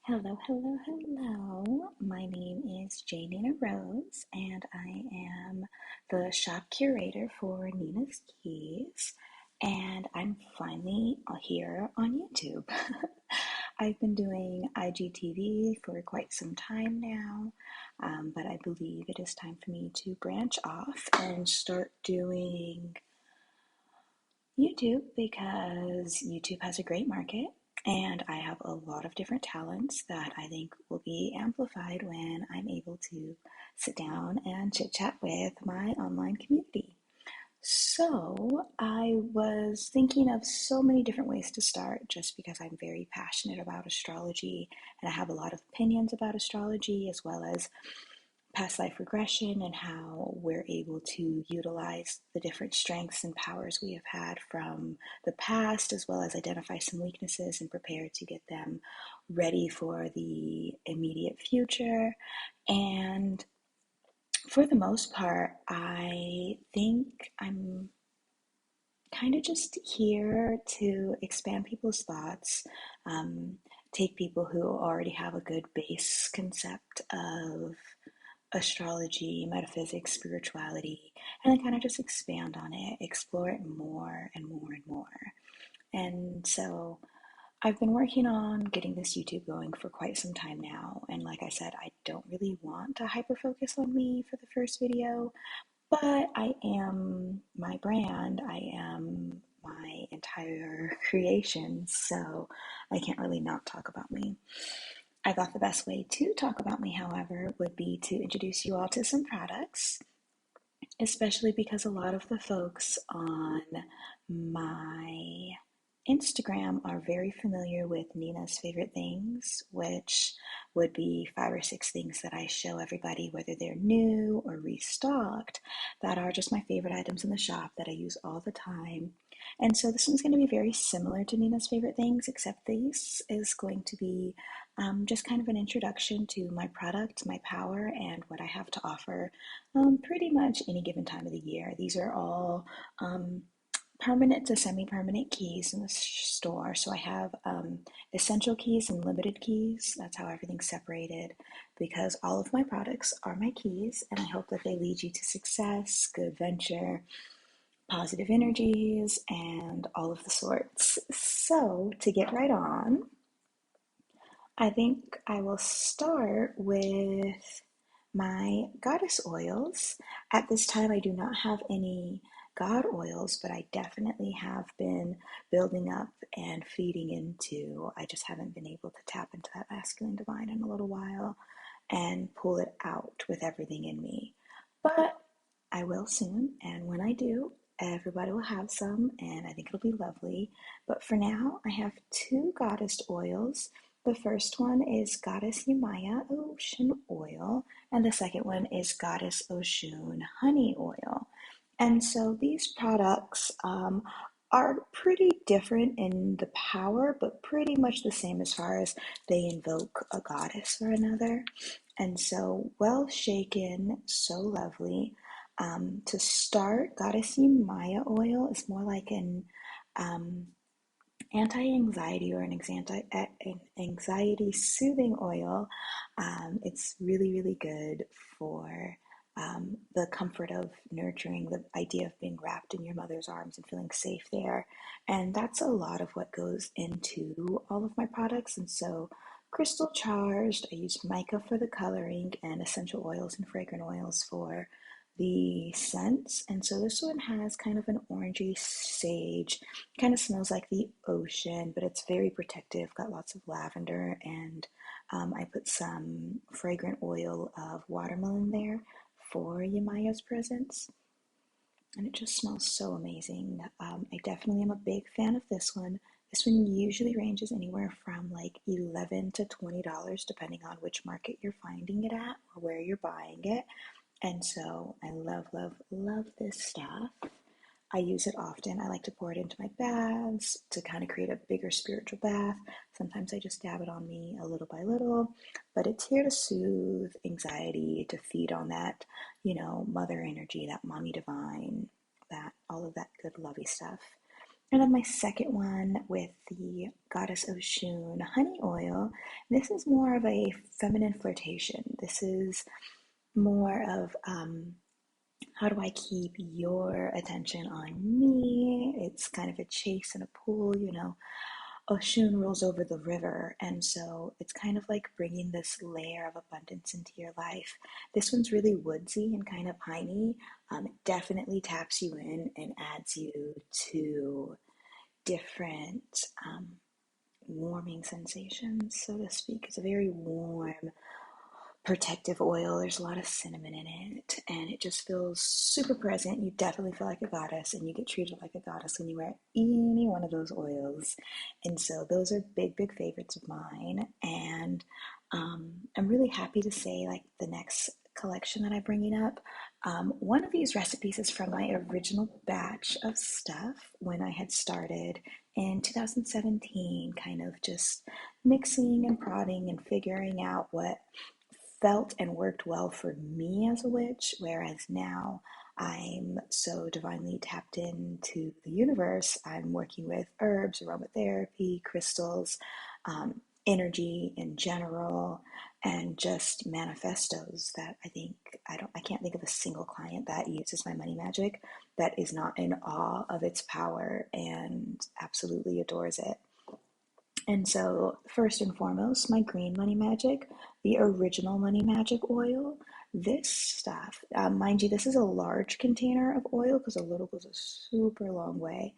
Hello, hello, hello. My name is Nina Rose, and I am the shop curator for Nina's Keys. And I'm finally here on YouTube. I've been doing IGTV for quite some time now, but I believe it is time for me to branch off and start doing YouTube because YouTube has a great market and I have a lot of different talents that I think will be amplified when I'm able to sit down and chit chat with my online community. So, I was thinking of so many different ways to start just because I'm very passionate about astrology and I have a lot of opinions about astrology as well as past life regression and how we're able to utilize the different strengths and powers we have had from the past, as well as identify some weaknesses and prepare to get them ready for the immediate future. And for the most part, I think I'm kind of just here to expand people's thoughts, um, take people who already have a good base concept of astrology, metaphysics, spirituality, and then kind of just expand on it, explore it more and more and more. And so I've been working on getting this YouTube going for quite some time now. And like I said, I don't really want to hyper focus on me for the first video, but I am my brand, I am my entire creation, so I can't really not talk about me. I thought the best way to talk about me, however, would be to introduce you all to some products, especially because a lot of the folks on my Instagram are very familiar with Nina's favorite things, which would be 5 or 6 things that I show everybody, whether they're new or restocked, that are just my favorite items in the shop that I use all the time. And so this one's going to be very similar to Nina's favorite things, except this is going to be just kind of an introduction to my product, my power, and what I have to offer pretty much any given time of the year. These are all permanent to semi-permanent keys in the store. So I have essential keys and limited keys. That's how everything's separated because all of my products are my keys and I hope that they lead you to success, good venture, positive energies, and all of the sorts. So to get right on, I think I will start with my goddess oils. At this time, I do not have any god oils, but I definitely have been building up and feeding into. I just haven't been able to tap into that masculine divine in a little while and pull it out with everything in me. But I will soon, and when I do, everybody will have some, and I think it'll be lovely. But for now, I have two goddess oils. The first one is Goddess Yemaya Ocean Oil, and the second one is Goddess Oshun Honey Oil. And so these products are pretty different in the power, but pretty much the same as far as they invoke a goddess or another. And so, well shaken, so lovely. To start, Goddess Yemaya oil is more like an um, anti-anxiety or an anxiety soothing oil. It's really, really good for the comfort of nurturing, the idea of being wrapped in your mother's arms and feeling safe there. And that's a lot of what goes into all of my products. And so crystal charged, I use mica for the coloring and essential oils and fragrant oils for the scents. And so this one has kind of an orangey sage, kind of smells like the ocean, but it's very protective, got lots of lavender, and I put some fragrant oil of watermelon there for Yamaya's presence, and it just smells so amazing. I definitely am a big fan of this one. This one usually ranges anywhere from like $11 to $20, depending on which market you're finding it at or where you're buying it. And so I love, love, love this stuff. I use it often. I like to pour it into my baths to kind of create a bigger spiritual bath. Sometimes I just dab it on me a little by little, but it's here to soothe anxiety, to feed on that, mother energy, that mommy divine, that all of that good lovey stuff. And then my second one with the Goddess of Shun honey oil. This is more of a feminine flirtation. This is more of how do I keep your attention on me? It's kind of a chase and a pull, you know. Oshun rolls over the river, and so it's kind of like bringing this layer of abundance into your life. This one's really woodsy and kind of piney. It definitely taps you in and adds you to different warming sensations, so to speak. It's a very warm, protective oil. There's a lot of cinnamon in it, and it just feels super present. You definitely feel like a goddess, and you get treated like a goddess when you wear any one of those oils. And so those are big, big favorites of mine. And I'm really happy to say, like, the next collection that I'm bringing up, one of these recipes is from my original batch of stuff when I had started in 2017, kind of just mixing and prodding and figuring out what felt and worked well for me as a witch, whereas now I'm so divinely tapped into the universe. I'm working with herbs, aromatherapy, crystals, energy in general, and just manifestos that I can't think of a single client that uses my money magic that is not in awe of its power and absolutely adores it. And so, first and foremost, my green money magic, the original money magic oil. This stuff, mind you, this is a large container of oil because a little goes a super long way.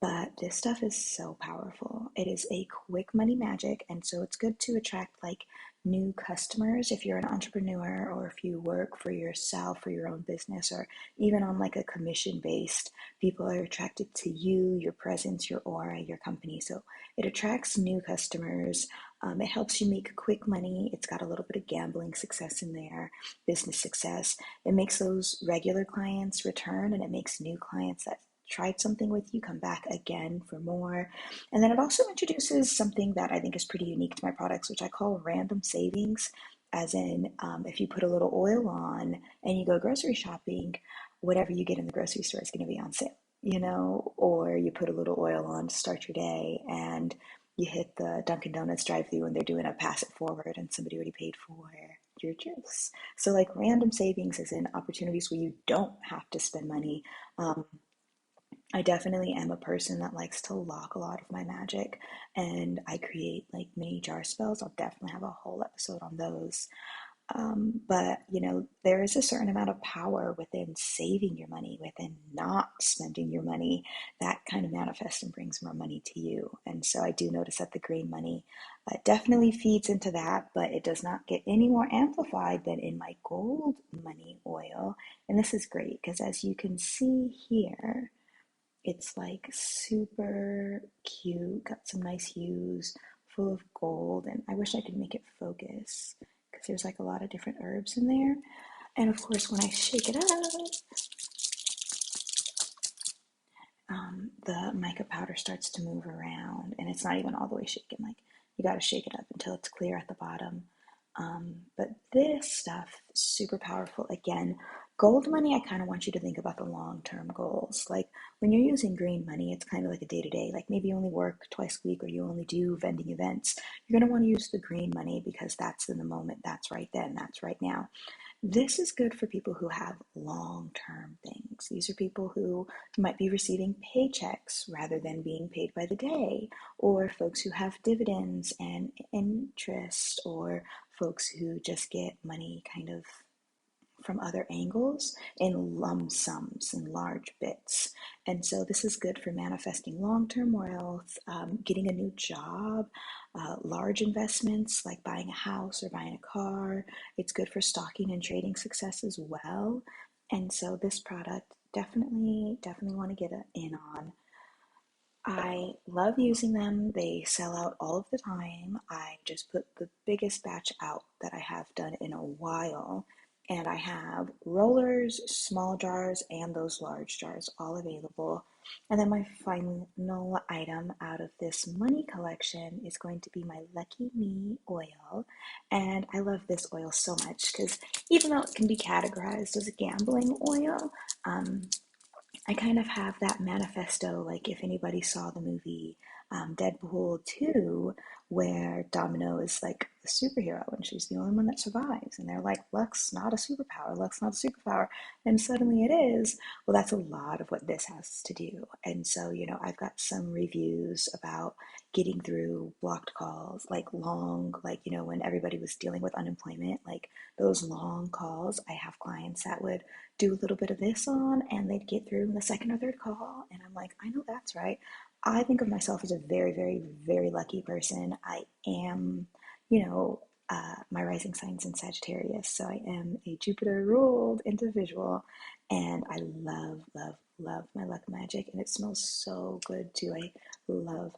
But this stuff is so powerful. It is a quick money magic, and so it's good to attract like new customers if you're an entrepreneur or if you work for yourself for your own business or even on like a commission based. People are attracted to you, your presence, your aura, your company. So it attracts new customers. It helps you make quick money. It's got a little bit of gambling success in there, business success. It makes those regular clients return and it makes new clients that tried something with you come back again for more. And then it also introduces something that I think is pretty unique to my products, which I call random savings. As in, if you put a little oil on and you go grocery shopping, whatever you get in the grocery store is going to be on sale, you know, or you put a little oil on to start your day and you hit the Dunkin' Donuts drive through and they're doing a pass it forward and somebody already paid for your juice. So, like, random savings is in opportunities where you don't have to spend money. I definitely am a person that likes to lock a lot of my magic and I create like mini jar spells. I'll definitely have a whole episode on those. But you know, there is a certain amount of power within saving your money, within not spending your money that kind of manifests and brings more money to you. And so I do notice that the green money definitely feeds into that, but it does not get any more amplified than in my gold money oil. And this is great because as you can see here, it's like super cute, got some nice hues, full of gold, and I wish I could make it focus because there's like a lot of different herbs in there. And of course, when I shake it up, the mica powder starts to move around, and it's not even all the way shaken. Like you got to shake it up until it's clear at the bottom. But this stuff is super powerful. Again, gold money, I kind of want you to think about the long-term goals. Like when you're using green money, it's kind of like a day-to-day. Like maybe you only work twice a week or you only do vending events. You're going to want to use the green money because that's in the moment, that's right then, that's right now. This is good for people who have long-term things. These are people who might be receiving paychecks rather than being paid by the day, or folks who have dividends and interest, or folks who just get money kind of from other angles in lump sums in large bits. And so this is good for manifesting long-term wealth, getting a new job, large investments like buying a house or buying a car. It's good for stocking and trading success as well. And so this product definitely want to get in on. I love using them. They sell out all of the time. I just put the biggest batch out that I have done in a while. And I have rollers, small jars, and those large jars all available. And then my final item out of this money collection is going to be my Lucky Me oil. And I love this oil so much because even though it can be categorized as a gambling oil, um, I kind of have that manifesto, like if anybody saw the movie Deadpool 2, where Domino is like the superhero and she's the only one that survives. And they're like, luck's not a superpower, luck's not a superpower. And suddenly it is. Well, that's a lot of what this has to do. And so, I've got some reviews about getting through blocked calls, like long, like, when everybody was dealing with unemployment, like those long calls. I have clients that would do a little bit of this on and they'd get through in the second or third call. And I'm like, I know that's right. I think of myself as a very, very, very lucky person. I am, my rising sign's in Sagittarius. So I am a Jupiter ruled individual. And I love, love, love my luck magic. And it smells so good too. I love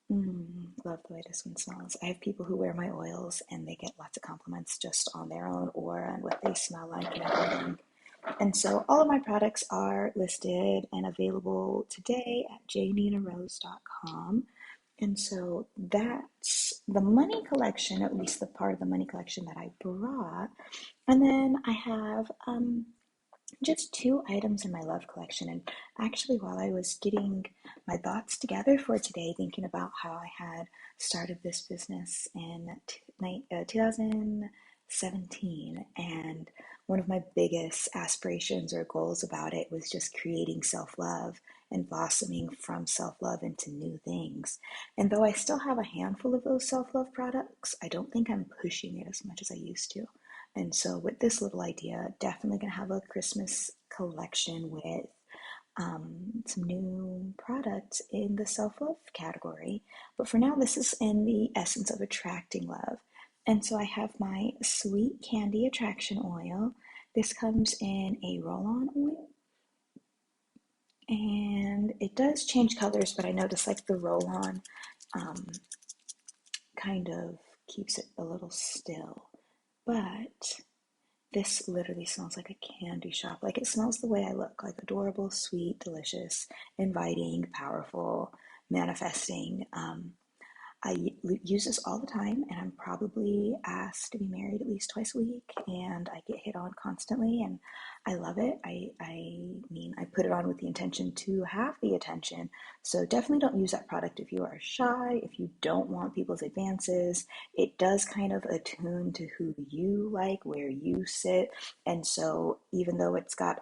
love the way this one smells. I have people who wear my oils and they get lots of compliments just on their own aura and what they smell like and everything. And so all of my products are listed and available today at jninarose.com. And so that's the money collection, at least the part of the money collection that I brought. And then I have just two items in my love collection. And actually, while I was getting my thoughts together for today, thinking about how I had started this business in 2017, and one of my biggest aspirations or goals about it was just creating self-love and blossoming from self-love into new things. And though I still have a handful of those self-love products, I don't think I'm pushing it as much as I used to. And so with this little idea, definitely gonna have a Christmas collection with some new products in the self-love category. But for now, this is in the essence of attracting love. And so I have my Sweet Candy Attraction Oil. This comes in a roll-on oil. And it does change colors, but I notice like the roll-on kind of keeps it a little still. But this literally smells like a candy shop. Like it smells the way I look, like adorable, sweet, delicious, inviting, powerful, manifesting. I use this all the time, and I'm probably asked to be married at least twice a week, and I get hit on constantly, and I love it. I mean, I put it on with the intention to have the attention, so definitely don't use that product if you are shy, if you don't want people's advances. It does kind of attune to who you like, where you sit, and so even though it's got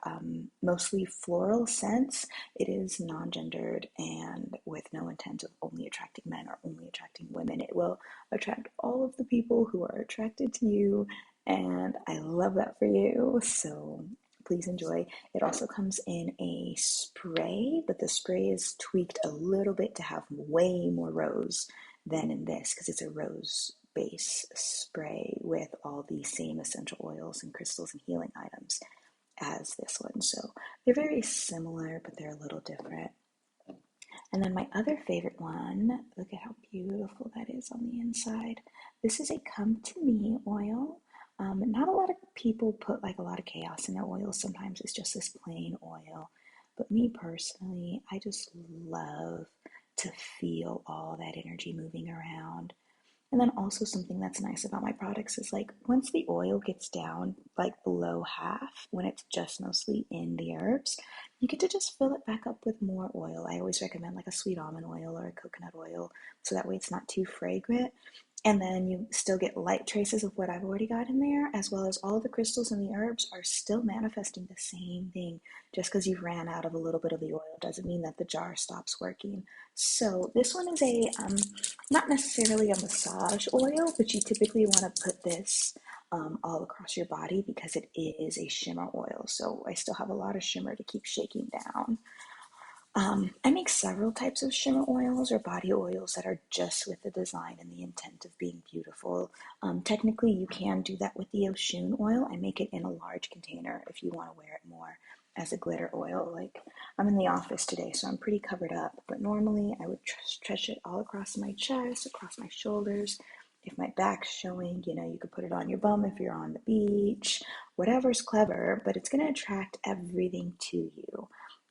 mostly floral scents, it is non-gendered and with no intent of only attracting men or only attracting women. It will attract all of the people who are attracted to you, and I love that for you. So please enjoy. It also comes in a spray, but the spray is tweaked a little bit to have way more rose than in this because it's a rose base spray with all the same essential oils and crystals and healing items as this one. So they're very similar, but they're a little different. And then my other favorite one, look at how beautiful that is on the inside. This is a Come To Me oil. Not a lot of people put like a lot of chaos in their oils. Sometimes it's just this plain oil. But me personally, I just love to feel all that energy moving around. And then also something that's nice about my products is like once the oil gets down like below half, when it's just mostly in the herbs, you get to just fill it back up with more oil. I always recommend like a sweet almond oil or a coconut oil so that way it's not too fragrant. And then you still get light traces of what I've already got in there, as well as all the crystals and the herbs are still manifesting the same thing. Just because you've ran out of a little bit of the oil doesn't mean that the jar stops working. So this one is a not necessarily a massage oil, but you typically want to put this all across your body because it is a shimmer oil. So I still have a lot of shimmer to keep shaking down. I make several types of shimmer oils or body oils that are just with the design and the intent of being beautiful. Technically, you can do that with the Oshun oil. I make it in a large container if you want to wear it more as a glitter oil. Like I'm in the office today, so I'm pretty covered up. But normally, I would stretch it all across my chest, across my shoulders. If my back's showing, you could put it on your bum if you're on the beach. Whatever's clever, but it's going to attract everything to you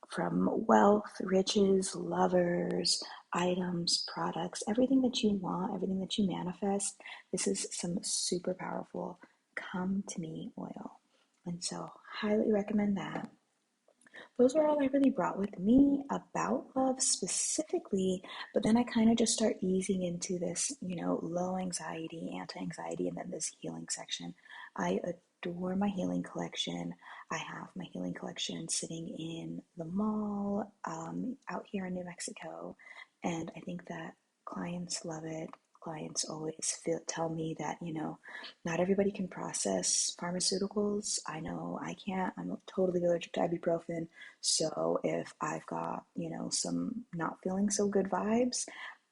from wealth, riches, lovers, items, products, everything that you want, everything that you manifest. This is some super powerful Come To Me oil. And so highly recommend that. those are all I really brought with me about love specifically. But then I kind of just start easing into this, low anxiety, anti anxiety, and then this healing section. I adore my healing collection. I have my healing collection sitting in the mall out here in New Mexico. And I think that clients love it. Clients always tell me that, not everybody can process pharmaceuticals. I know I can't. I'm totally allergic to ibuprofen. So if I've got, some not feeling so good vibes,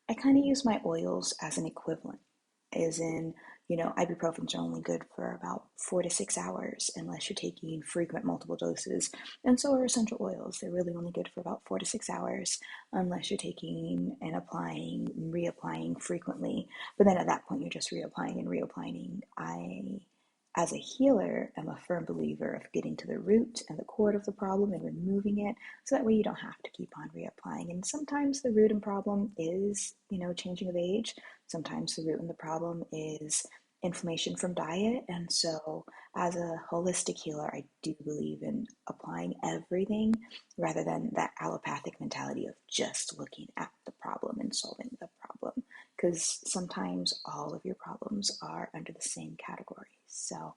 I kind of use my oils as an equivalent, as in, ibuprofens are only good for about 4 to 6 hours unless you're taking frequent multiple doses. And so are essential oils. They're really only good for about 4 to 6 hours unless you're taking and applying, reapplying frequently. But then at that point, you're just reapplying and reapplying. As a healer, am a firm believer of getting to the root and the core of the problem and removing it, so that way you don't have to keep on reapplying. And sometimes the root and problem is, changing of age. Sometimes the root and the problem is inflammation from diet. And so, as a holistic healer, I do believe in applying everything rather than that allopathic mentality of just looking at the problem and solving the problem. Because sometimes all of your problems are under the same category. So,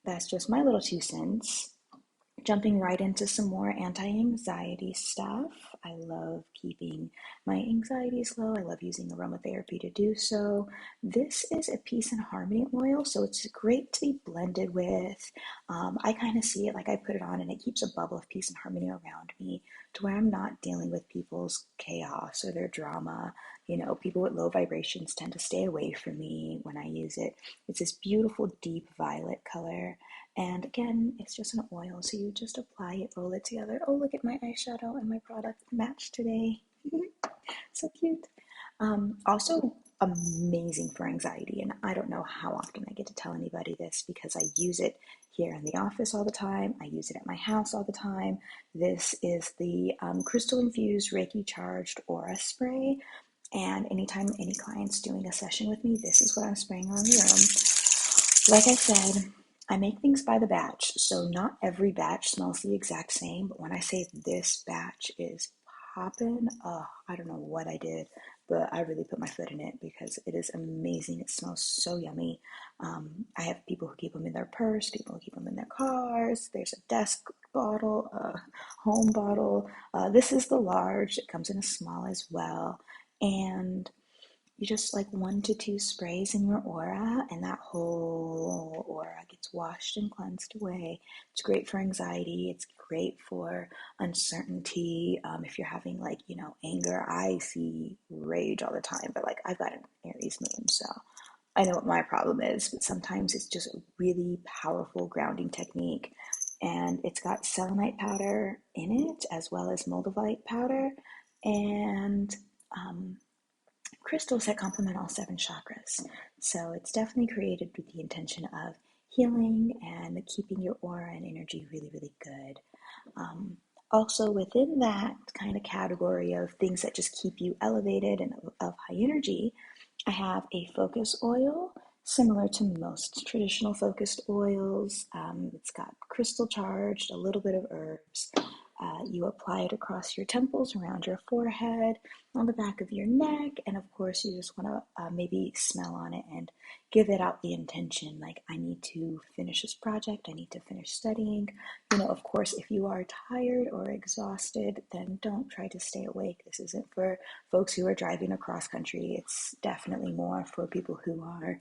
that's just my little 2 cents. Jumping right into some more anti-anxiety stuff. I love keeping my anxieties low. I love using aromatherapy to do so. This is a peace and harmony oil, so it's great to be blended with. I kind of see it like I put it on and it keeps a bubble of peace and harmony around me, to where I'm not dealing with people's chaos or their drama. People with low vibrations tend to stay away from me when I use it. It's this beautiful deep violet color. And again, it's just an oil, so you just apply it, roll it together. Oh, look at my eyeshadow and my product match today. So cute. Also amazing for anxiety, and I don't know how often I get to tell anybody this because I use it here in the office all the time. I use it at my house all the time. This is the crystal infused Reiki charged aura spray. And anytime any client's doing a session with me, this is what I'm spraying on the room. Like I said, I make things by the batch, so not every batch smells the exact same, but when I say this batch is popping, I don't know what I did, but I really put my foot in it because it is amazing. It smells so yummy. I have people who keep them in their purse, people who keep them in their cars. There's a desk bottle, a home bottle. This is the large. It comes in a small as well. And you just like 1 to 2 sprays in your aura, and that whole aura gets washed and cleansed away. It's great for anxiety. It's great for uncertainty. If you're having anger, I see rage all the time, but I've got an Aries moon, so I know what my problem is. But sometimes it's just a really powerful grounding technique, and it's got selenite powder in it as well as moldavite powder, and crystals that complement all 7 chakras. So it's definitely created with the intention of healing and keeping your aura and energy really, really good. Also, within that kind of category of things that just keep you elevated and of high energy, I have a focus oil similar to most traditional focused oils. It's got crystal charged, a little bit of herbs. You apply it across your temples, around your forehead, on the back of your neck, and of course, you just want to maybe smell on it and give it out the intention like, I need to finish this project, I need to finish studying. Of course, if you are tired or exhausted, then don't try to stay awake. This isn't for folks who are driving across country. It's definitely more for people who are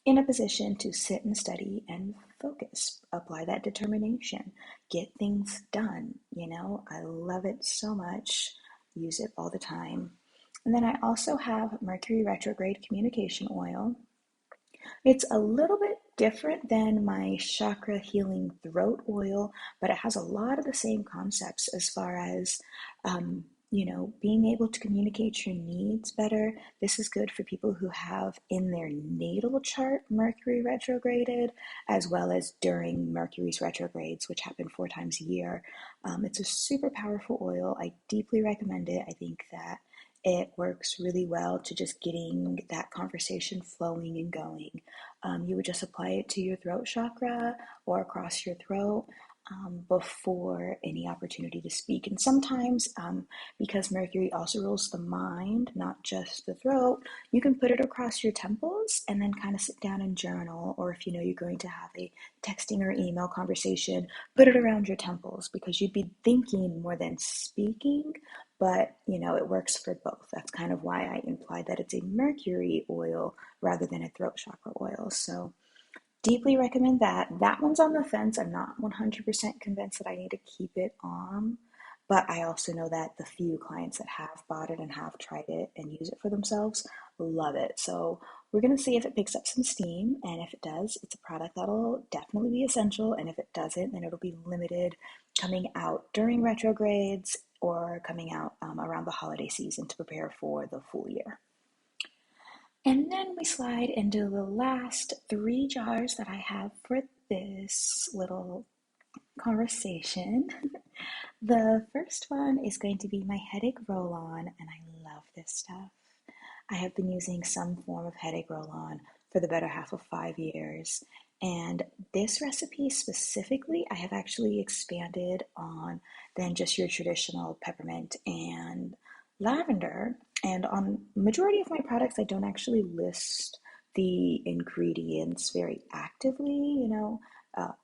in a position to sit and study and focus, apply that determination, get things done. I love it so much, use it all the time. And then I also have Mercury retrograde communication oil. It's a little bit different than my chakra healing throat oil, but it has a lot of the same concepts as far as, being able to communicate your needs better. This is good for people who have in their natal chart Mercury retrograded, as well as during Mercury's retrogrades, which happen 4 times a year. It's a super powerful oil. I deeply recommend it. I think that it works really well to just getting that conversation flowing and going. You would just apply it to your throat chakra or across your throat. before any opportunity to speak. And sometimes, because Mercury also rules the mind, not just the throat, you can put it across your temples and then kind of sit down and journal. Or if you know you're going to have a texting or email conversation, put it around your temples because you'd be thinking more than speaking. But it works for both. That's kind of why I implied that it's a Mercury oil rather than a throat chakra oil. So deeply recommend that. That one's on the fence. I'm not 100% convinced that I need to keep it on, but I also know that the few clients that have bought it and have tried it and use it for themselves love it. So we're going to see if it picks up some steam, and if it does, it's a product that'll definitely be essential, and if it doesn't, then it'll be limited, coming out during retrogrades or coming out around the holiday season to prepare for the full year. And then we slide into the last three jars that I have for this little conversation. The first one is going to be my headache roll-on, and I love this stuff. I have been using some form of headache roll-on for the better half of 5 years. And this recipe specifically, I have actually expanded on than just your traditional peppermint and lavender. And on majority of my products, I don't actually list the ingredients very actively,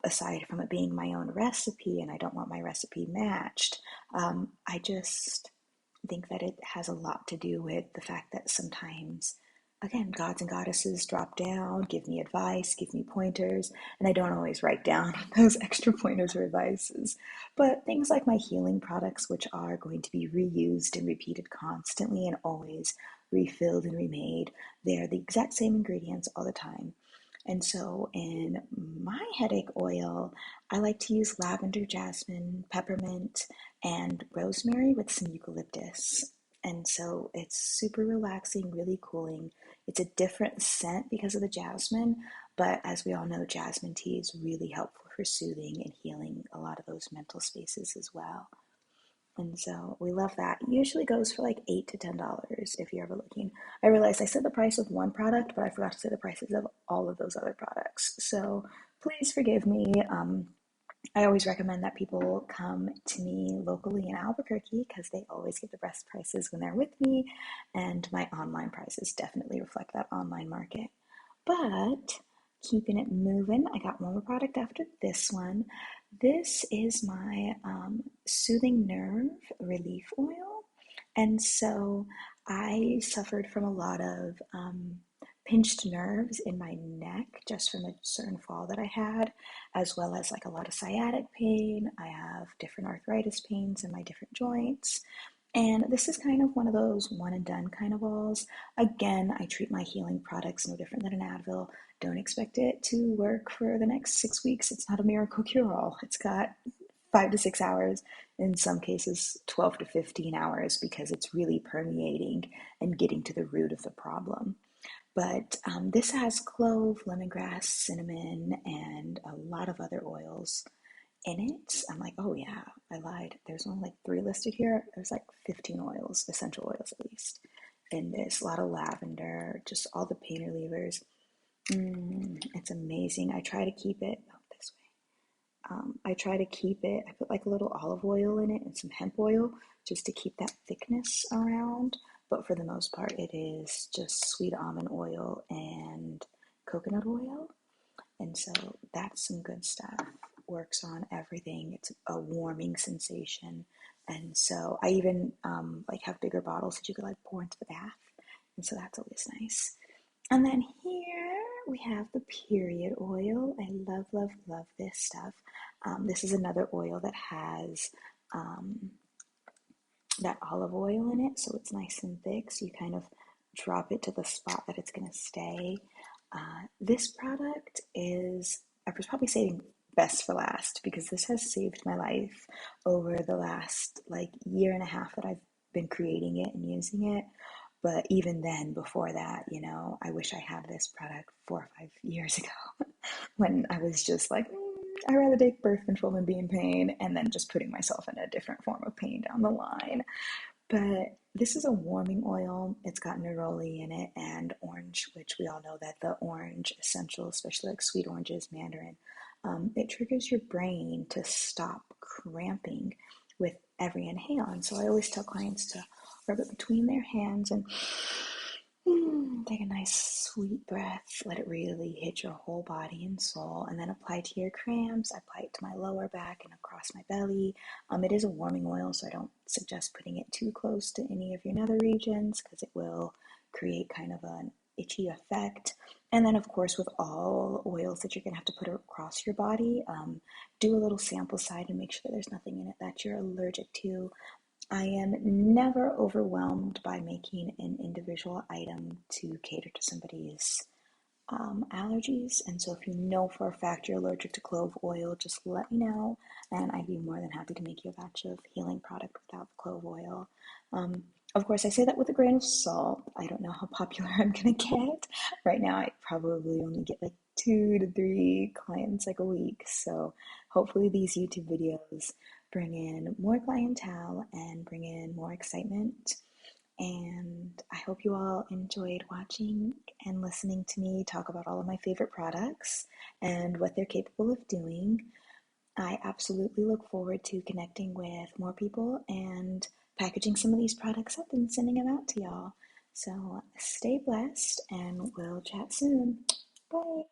aside from it being my own recipe and I don't want my recipe matched. I just think that it has a lot to do with the fact that sometimes, again, gods and goddesses drop down, give me advice, give me pointers, and I don't always write down those extra pointers or advices. But things like my healing products, which are going to be reused and repeated constantly and always refilled and remade, they're the exact same ingredients all the time. And so in my headache oil, I like to use lavender, jasmine, peppermint, and rosemary with some eucalyptus. And so it's super relaxing, really cooling. It's a different scent because of the jasmine, but as we all know, jasmine tea is really helpful for soothing and healing a lot of those mental spaces as well. And so we love that. It usually goes for like $8 to $10 if you're ever looking. I realized I said the price of one product, but I forgot to say the prices of all of those other products. So please forgive me. I always recommend that people come to me locally in Albuquerque because they always get the best prices when they're with me, and my online prices definitely reflect that online market. But keeping it moving, I got one more product after this one. This is my soothing nerve relief oil. And so I suffered from a lot of pinched nerves in my neck just from a certain fall that I had, as well as like a lot of sciatic pain. I have different arthritis pains in my different joints. And this is kind of one of those one and done kind of walls. Again, I treat my healing products no different than an Advil. Don't expect it to work for the next 6 weeks. It's not a miracle cure all. It's got 5 to 6 hours, in some cases 12 to 15 hours, because it's really permeating and getting to the root of the problem. But this has clove, lemongrass, cinnamon, and a lot of other oils in it. I'm like, oh yeah, I lied. There's only like three listed here. There's like 15 oils, essential oils at least, in this. A lot of lavender, just all the pain relievers. It's amazing. I try to keep it this way. I try to keep it. I put like a little olive oil in it and some hemp oil just to keep that thickness around. But for the most part, it is just sweet almond oil and coconut oil. And so that's some good stuff. Works on everything. It's a warming sensation. And so I even like have bigger bottles that you could like pour into the bath. And so that's always nice. And then here we have the period oil. I love, love, love this stuff. This is another oil that has that olive oil in it, so it's nice and thick. So you kind of drop it to the spot that it's going to stay. This product is, I was probably saving best for last because this has saved my life over the last like year and a half that I've been creating it and using it. But even then, before that, I wish I had this product 4 or 5 years ago when I was just like, I'd rather take birth control than be in pain, and then just putting myself in a different form of pain down the line. But this is a warming oil. It's got neroli in it and orange, which we all know that the orange essential, especially like sweet oranges, mandarin, it triggers your brain to stop cramping with every inhale. And so I always tell clients to rub it between their hands and take a nice sweet breath. Let it really hit your whole body and soul, and then apply it to your cramps. I apply it to my lower back and across my belly. It is a warming oil, so I don't suggest putting it too close to any of your nether regions because it will create kind of an itchy effect. And then, of course, with all oils that you're going to have to put across your body, do a little sample side and make sure there's nothing in it that you're allergic to. I am never overwhelmed by making an individual item to cater to somebody's allergies. And so if you know for a fact you're allergic to clove oil, just let me know, and I'd be more than happy to make you a batch of healing product without the clove oil. Of course, I say that with a grain of salt. I don't know how popular I'm gonna get. Right now, I probably only get like 2 to 3 clients like a week. So hopefully these YouTube videos bring in more clientele and bring in more excitement. And I hope you all enjoyed watching and listening to me talk about all of my favorite products and what they're capable of doing. I absolutely look forward to connecting with more people and packaging some of these products up and sending them out to y'all. So stay blessed and we'll chat soon. Bye.